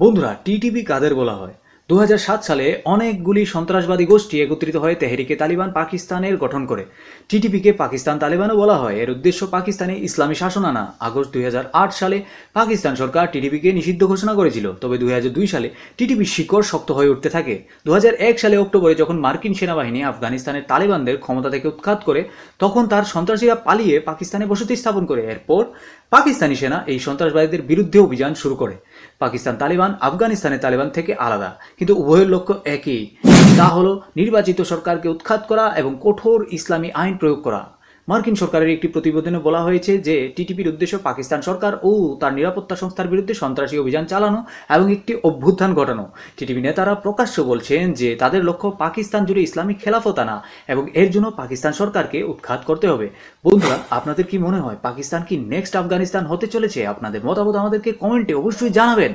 বন্ধুরা, টিটিপি কাদের বলা হয়? 2007 সালে অনেকগুলি সন্ত্রাসবাদী গোষ্ঠী একত্রিত হয়ে তেহরিকে তালিবান পাকিস্তানের গঠন করে। টিটিপিকে পাকিস্তান তালিবানও বলা হয়। এর উদ্দেশ্য পাকিস্তানে ইসলামী শাসন আনা। আগস্ট 2008 সালে পাকিস্তান সরকার টিটিপিকে নিষিদ্ধ ঘোষণা করেছিল। তবে 2002 সালে টিটিপির শিকড় শক্ত হয়ে উঠতে থাকে। 2001 সালে অক্টোবরে যখন মার্কিন সেনাবাহিনী আফগানিস্তানের তালিবানদের ক্ষমতা থেকে উৎখাত করে, তখন তার সন্ত্রাসীরা পালিয়ে পাকিস্তানে বসতি স্থাপন করে। এরপর পাকিস্তানি সেনা এই সন্ত্রাসবাদীদের বিরুদ্ধে অভিযান শুরু করে। পাকিস্তান তালিবান আফগানিস্তানের তালিবান থেকে আলাদা, কিন্তু উভয়ের লক্ষ্য একই। তা হলো নির্বাচিত সরকারকে উৎখাত করা এবং কঠোর ইসলামী আইন প্রয়োগ করা। মার্কিন সরকারের একটি প্রতিবেদনে বলা হয়েছে যে টিটিপির উদ্দেশ্য পাকিস্তান সরকার ও তার নিরাপত্তা সংস্থার বিরুদ্ধে সন্ত্রাসী অভিযান চালানো এবং একটি অভ্যুত্থান ঘটানো। টিটিপি নেতারা প্রকাশ্য বলছেন যে তাদের লক্ষ্য পাকিস্তান জুড়ে ইসলামিক খেলাফত আনা এবং এর জন্য পাকিস্তান সরকারকে উৎখাত করতে হবে। বন্ধুরা, আপনাদের কি মনে হয় পাকিস্তান কি নেক্সট আফগানিস্তান হতে চলেছে? আপনাদের মতামত আমাদেরকে কমেন্টে অবশ্যই জানাবেন।